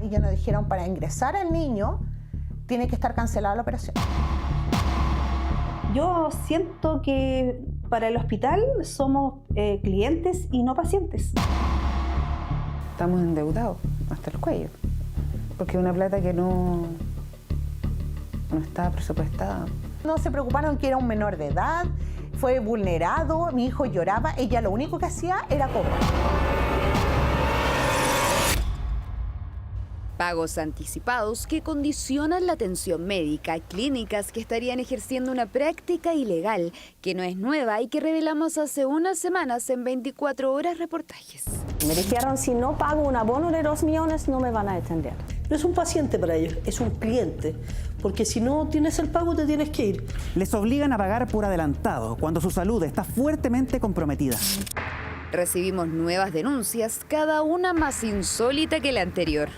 Ellos nos dijeron, para ingresar al niño, tiene que estar cancelada la operación. Yo siento que para el hospital somos clientes y no pacientes. Estamos endeudados hasta el cuello, porque es una plata que no está presupuestada. No se preocuparon que era un menor de edad, fue vulnerado, mi hijo lloraba, ella lo único que hacía era cobrar. Pagos anticipados que condicionan la atención médica, clínicas que estarían ejerciendo una práctica ilegal que no es nueva y que revelamos hace unas semanas en 24 horas reportajes. Me dijeron, si no pago un abono de 2 millones, no me van a atender. No es un paciente para ellos, es un cliente, porque si no tienes el pago te tienes que ir. Les obligan a pagar por adelantado cuando su salud está fuertemente comprometida. Recibimos nuevas denuncias, cada una más insólita que la anterior.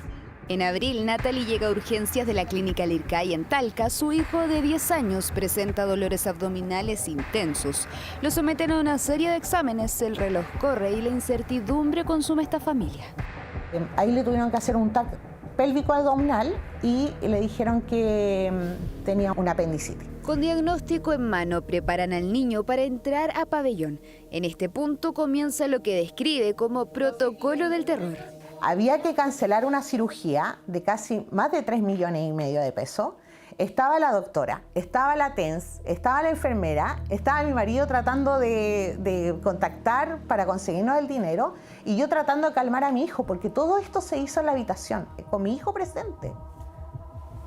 En abril, Natalie llega a urgencias de la clínica Lircay en Talca. Su hijo de 10 años presenta dolores abdominales intensos. Lo someten a una serie de exámenes, el reloj corre y la incertidumbre consume esta familia. Ahí le tuvieron que hacer un TAC pélvico abdominal y le dijeron que tenía una apendicitis. Con diagnóstico en mano, preparan al niño para entrar a pabellón. En este punto comienza lo que describe como protocolo del terror. Había que cancelar una cirugía de casi más de 3,5 millones de pesos. Estaba la doctora, estaba la TENS, estaba la enfermera, estaba mi marido tratando de contactar para conseguirnos el dinero y yo tratando de calmar a mi hijo, porque todo esto se hizo en la habitación, con mi hijo presente.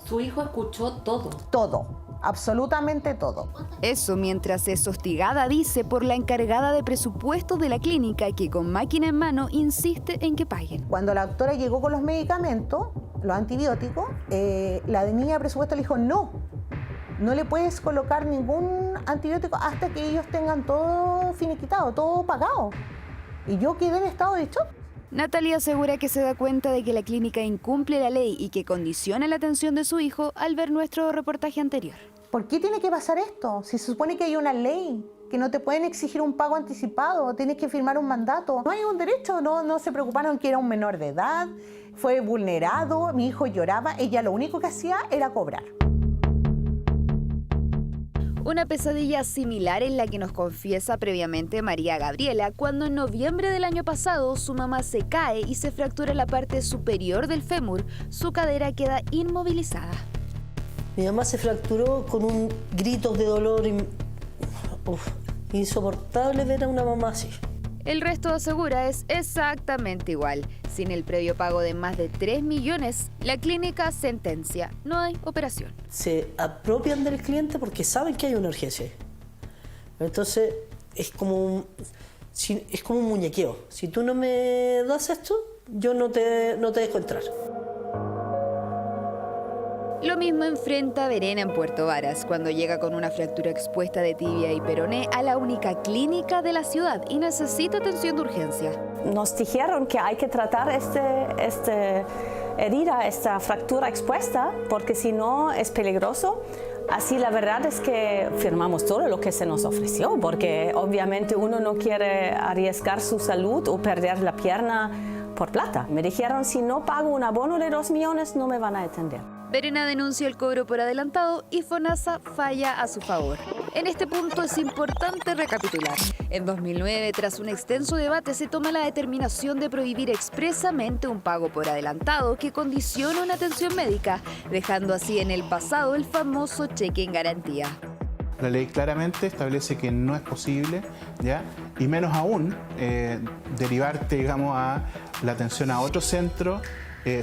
¿Su hijo escuchó todo? Todo. Absolutamente todo. Eso mientras es hostigada, dice, por la encargada de presupuestos de la clínica que con máquina en mano insiste en que paguen. Cuando la doctora llegó con los medicamentos, los antibióticos, la de niña de presupuesto le dijo no le puedes colocar ningún antibiótico hasta que ellos tengan todo finiquitado, todo pagado. Y yo quedé en estado de shock. Natalia asegura que se da cuenta de que la clínica incumple la ley y que condiciona la atención de su hijo al ver nuestro reportaje anterior. ¿Por qué tiene que pasar esto? Si se supone que hay una ley, que no te pueden exigir un pago anticipado, tienes que firmar un mandato. No hay un derecho, no se preocuparon que era un menor de edad, fue vulnerado, mi hijo lloraba, ella lo único que hacía era cobrar. Una pesadilla similar en la que nos confiesa previamente María Gabriela, cuando en noviembre del año pasado su mamá se cae y se fractura la parte superior del fémur, su cadera queda inmovilizada. Mi mamá se fracturó con un grito de dolor insoportable ver a una mamá así. El resto, asegura, es exactamente igual. Sin el previo pago de más de 3 millones, la clínica sentencia: no hay operación. Se apropian del cliente porque saben que hay una urgencia. Entonces es como un muñequeo. Si tú no me das esto, yo no te dejo entrar. Lo mismo enfrenta Verena en Puerto Varas, cuando llega con una fractura expuesta de tibia y peroné a la única clínica de la ciudad y necesita atención de urgencia. Nos dijeron que hay que tratar esta herida, esta fractura expuesta, porque si no es peligroso. Así la verdad es que firmamos todo lo que se nos ofreció, porque obviamente uno no quiere arriesgar su salud o perder la pierna por plata. Me dijeron, si no pago un abono de 2 millones, no me van a atender. Verena denuncia el cobro por adelantado y FONASA falla a su favor. En este punto es importante recapitular. En 2009, tras un extenso debate, se toma la determinación de prohibir expresamente un pago por adelantado que condiciona una atención médica, dejando así en el pasado el famoso cheque en garantía. La ley claramente establece que no es posible, ¿ya? Y menos aún derivarte, digamos, a la atención a otro centro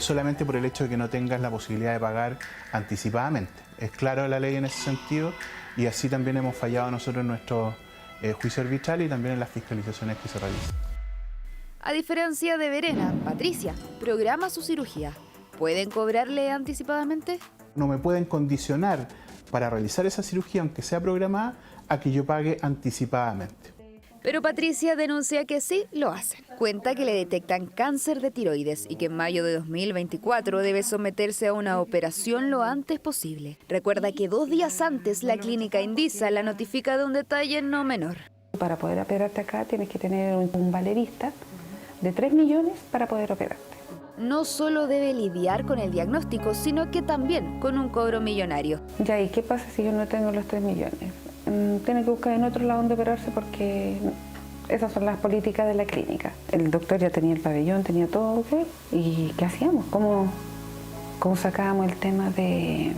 solamente por el hecho de que no tengas la posibilidad de pagar anticipadamente. Es claro la ley en ese sentido y así también hemos fallado nosotros en nuestro juicio arbitral y también en las fiscalizaciones que se realizan. A diferencia de Verena, Patricia programa su cirugía. ¿Pueden cobrarle anticipadamente? No me pueden condicionar para realizar esa cirugía, aunque sea programada, a que yo pague anticipadamente. Pero Patricia denuncia que sí lo hacen. Cuenta que le detectan cáncer de tiroides y que en mayo de 2024 debe someterse a una operación lo antes posible. Recuerda que 2 días antes la clínica Indisa la notifica de un detalle no menor. Para poder operarte acá tienes que tener un valerista de 3 millones para poder operarte. No solo debe lidiar con el diagnóstico, sino que también con un cobro millonario. Ya, ¿y qué pasa si yo no tengo los 3 millones? Tiene que buscar en otro lado donde operarse porque esas son las políticas de la clínica. El doctor ya tenía el pabellón, tenía todo, ¿ok? ¿Y qué hacíamos? ¿Cómo sacábamos el tema de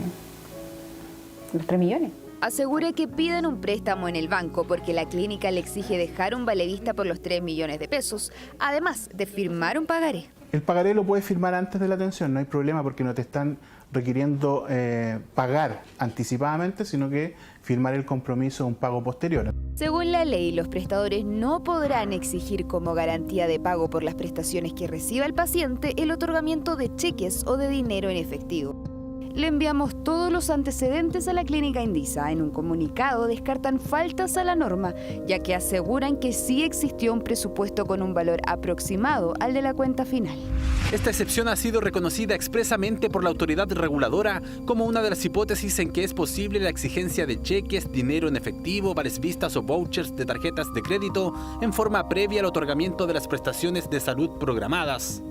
los 3 millones? Asegura que piden un préstamo en el banco porque la clínica le exige dejar un valevista por los 3 millones de pesos, además de firmar un pagaré. El pagaré lo puedes firmar antes de la atención, no hay problema porque no te están requiriendo pagar anticipadamente, sino que firmar el compromiso de un pago posterior. Según la ley, los prestadores no podrán exigir como garantía de pago por las prestaciones que reciba el paciente el otorgamiento de cheques o de dinero en efectivo. Le enviamos todos los antecedentes a la clínica Indisa. En un comunicado descartan faltas a la norma, ya que aseguran que sí existió un presupuesto con un valor aproximado al de la cuenta final. Esta excepción ha sido reconocida expresamente por la autoridad reguladora como una de las hipótesis en que es posible la exigencia de cheques, dinero en efectivo, vales vistas o vouchers de tarjetas de crédito en forma previa al otorgamiento de las prestaciones de salud programadas.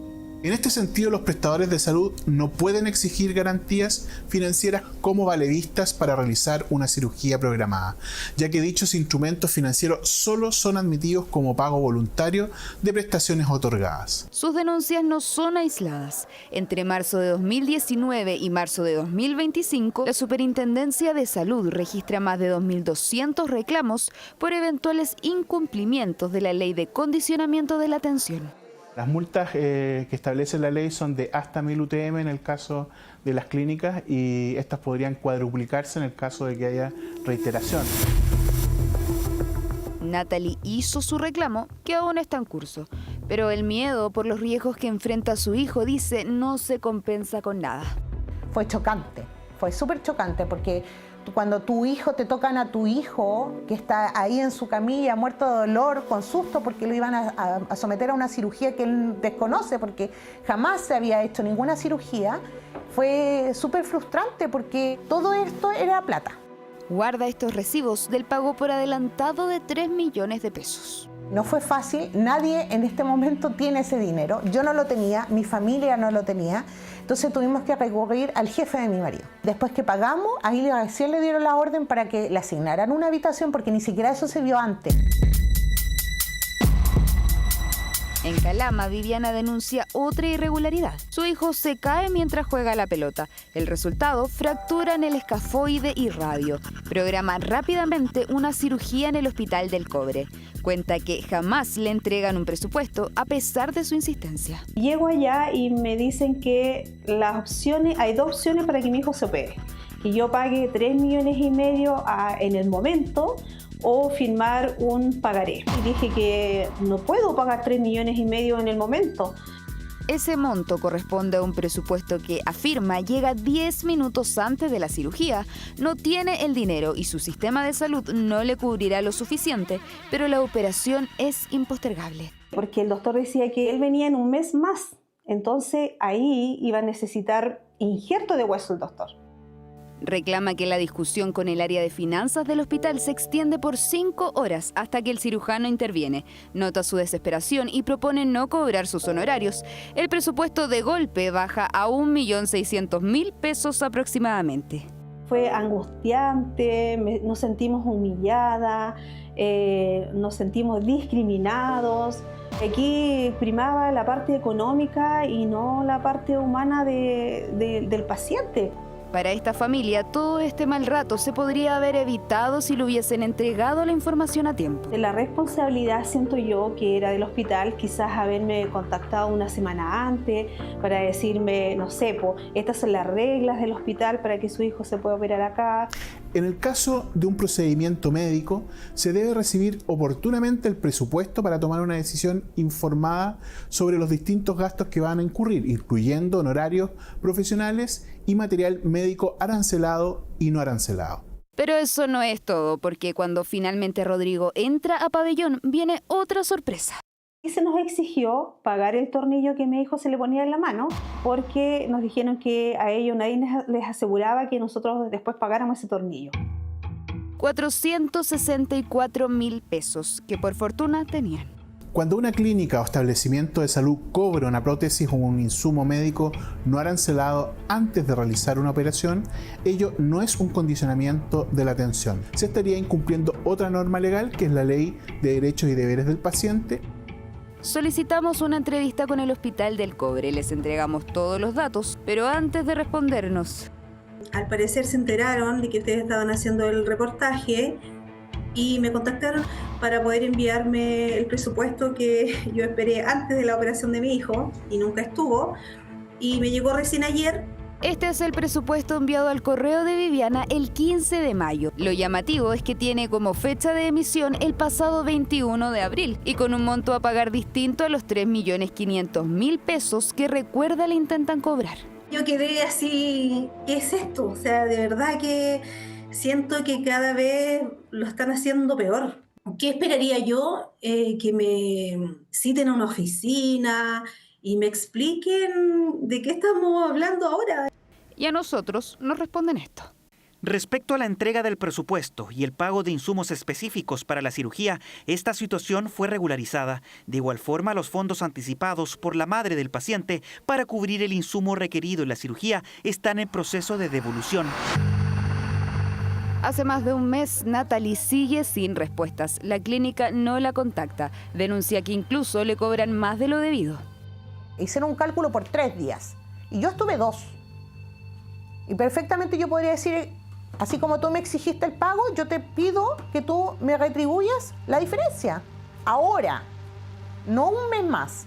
En este sentido, los prestadores de salud no pueden exigir garantías financieras como valevistas para realizar una cirugía programada, ya que dichos instrumentos financieros solo son admitidos como pago voluntario de prestaciones otorgadas. Sus denuncias no son aisladas. Entre marzo de 2019 y marzo de 2025, la Superintendencia de Salud registra más de 2.200 reclamos por eventuales incumplimientos de la Ley de Condicionamiento de la Atención. Las multas que establece la ley son de hasta 1000 UTM en el caso de las clínicas y estas podrían cuadruplicarse en el caso de que haya reiteración. Natalie hizo su reclamo, que aún está en curso, pero el miedo por los riesgos que enfrenta su hijo, dice, no se compensa con nada. Fue chocante, fue súper chocante porque cuando tu hijo, te tocan a tu hijo que está ahí en su camilla muerto de dolor, con susto porque lo iban a someter a una cirugía que él desconoce porque jamás se había hecho ninguna cirugía, fue súper frustrante porque todo esto era plata. Guarda estos recibos del pago por adelantado de 3 millones de pesos. No fue fácil, nadie en este momento tiene ese dinero. Yo no lo tenía, mi familia no lo tenía. Entonces tuvimos que recurrir al jefe de mi marido. Después que pagamos, ahí recién le dieron la orden para que le asignaran una habitación porque ni siquiera eso se vio antes. En Calama, Viviana denuncia otra irregularidad. Su hijo se cae mientras juega a la pelota. El resultado, fractura en el escafoide y radio. Programa rápidamente una cirugía en el Hospital del Cobre. Cuenta que jamás le entregan un presupuesto a pesar de su insistencia. Llego allá y me dicen que hay 2 opciones para que mi hijo se opere. Que yo pague 3,5 millones en el momento o firmar un pagaré. Y dije que no puedo pagar 3,5 millones en el momento. Ese monto corresponde a un presupuesto que, afirma, llega 10 minutos antes de la cirugía. No tiene el dinero y su sistema de salud no le cubrirá lo suficiente, pero la operación es impostergable. Porque el doctor decía que él venía en un mes más, entonces ahí iba a necesitar injerto de hueso el doctor. Reclama que la discusión con el área de finanzas del hospital se extiende por 5 horas hasta que el cirujano interviene. Nota su desesperación y propone no cobrar sus honorarios. El presupuesto de golpe baja a 1.600.000 pesos aproximadamente. Fue angustiante, nos sentimos humilladas, nos sentimos discriminados. Aquí primaba la parte económica y no la parte humana del paciente. Para esta familia, todo este mal rato se podría haber evitado si le hubiesen entregado la información a tiempo. La responsabilidad, siento yo, que era del hospital, quizás haberme contactado una semana antes para decirme, no sé, estas son las reglas del hospital para que su hijo se pueda operar acá. En el caso de un procedimiento médico, se debe recibir oportunamente el presupuesto para tomar una decisión informada sobre los distintos gastos que van a incurrir, incluyendo honorarios profesionales y material médico arancelado y no arancelado. Pero eso no es todo, porque cuando finalmente Rodrigo entra a pabellón, viene otra sorpresa. Y se nos exigió pagar el tornillo que mi hijo se le ponía en la mano, porque nos dijeron que a ellos nadie les aseguraba que nosotros después pagáramos ese tornillo. 464.000 pesos, que por fortuna tenían. Cuando una clínica o establecimiento de salud cobra una prótesis o un insumo médico no arancelado antes de realizar una operación, ello no es un condicionamiento de la atención. Se estaría incumpliendo otra norma legal, que es la Ley de Derechos y Deberes del Paciente. Solicitamos una entrevista con el Hospital del Cobre. Les entregamos todos los datos, pero antes de respondernos... Al parecer se enteraron de que ustedes estaban haciendo el reportaje y me contactaron para poder enviarme el presupuesto que yo esperé antes de la operación de mi hijo y nunca estuvo, y me llegó recién ayer. Este es el presupuesto enviado al correo de Viviana el 15 de mayo. Lo llamativo es que tiene como fecha de emisión el pasado 21 de abril y con un monto a pagar distinto a los 3.500.000 pesos que recuerda le intentan cobrar. Yo quedé así, ¿qué es esto? O sea, de verdad que siento que cada vez lo están haciendo peor. ¿Qué esperaría yo? Que me citen a una oficina y me expliquen de qué estamos hablando ahora. Y a nosotros nos responden esto. Respecto a la entrega del presupuesto y el pago de insumos específicos para la cirugía, esta situación fue regularizada. De igual forma, los fondos anticipados por la madre del paciente para cubrir el insumo requerido en la cirugía están en proceso de devolución. Hace más de un mes, Natalie sigue sin respuestas. La clínica no la contacta. Denuncia que incluso le cobran más de lo debido. Hicieron un cálculo por 3 días y yo estuve 2. Y perfectamente yo podría decir, así como tú me exigiste el pago, yo te pido que tú me retribuyas la diferencia. Ahora, no un mes más.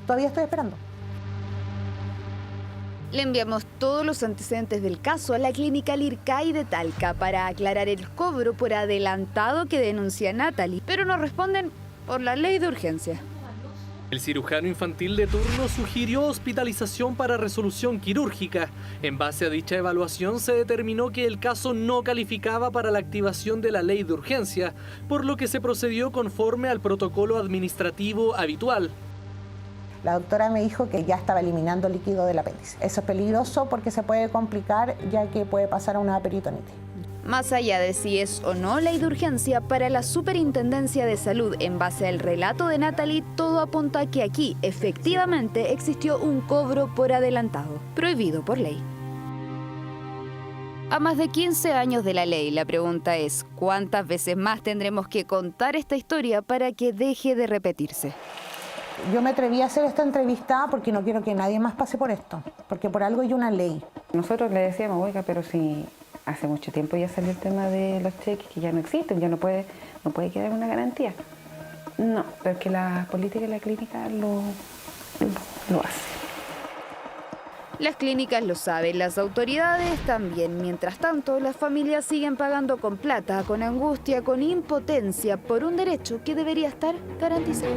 Todavía estoy esperando. Le enviamos todos los antecedentes del caso a la clínica Lircay de Talca para aclarar el cobro por adelantado que denuncia Natalie, pero nos responden por la ley de urgencia. El cirujano infantil de turno sugirió hospitalización para resolución quirúrgica. En base a dicha evaluación se determinó que el caso no calificaba para la activación de la ley de urgencia, por lo que se procedió conforme al protocolo administrativo habitual. La doctora me dijo que ya estaba eliminando líquido del apéndice. Eso es peligroso porque se puede complicar, ya que puede pasar a una peritonitis. Más allá de si es o no ley de urgencia, para la Superintendencia de Salud, en base al relato de Natalie, todo apunta a que aquí, efectivamente, existió un cobro por adelantado, prohibido por ley. A más de 15 años de la ley, la pregunta es, ¿cuántas veces más tendremos que contar esta historia para que deje de repetirse? Yo me atreví a hacer esta entrevista porque no quiero que nadie más pase por esto, porque por algo hay una ley. Nosotros le decíamos, oiga, pero si hace mucho tiempo ya salió el tema de los cheques que ya no existen, ya no puede quedar una garantía. No, porque la política de la clínica lo hace. Las clínicas lo saben, las autoridades también. Mientras tanto, las familias siguen pagando con plata, con angustia, con impotencia, por un derecho que debería estar garantizado.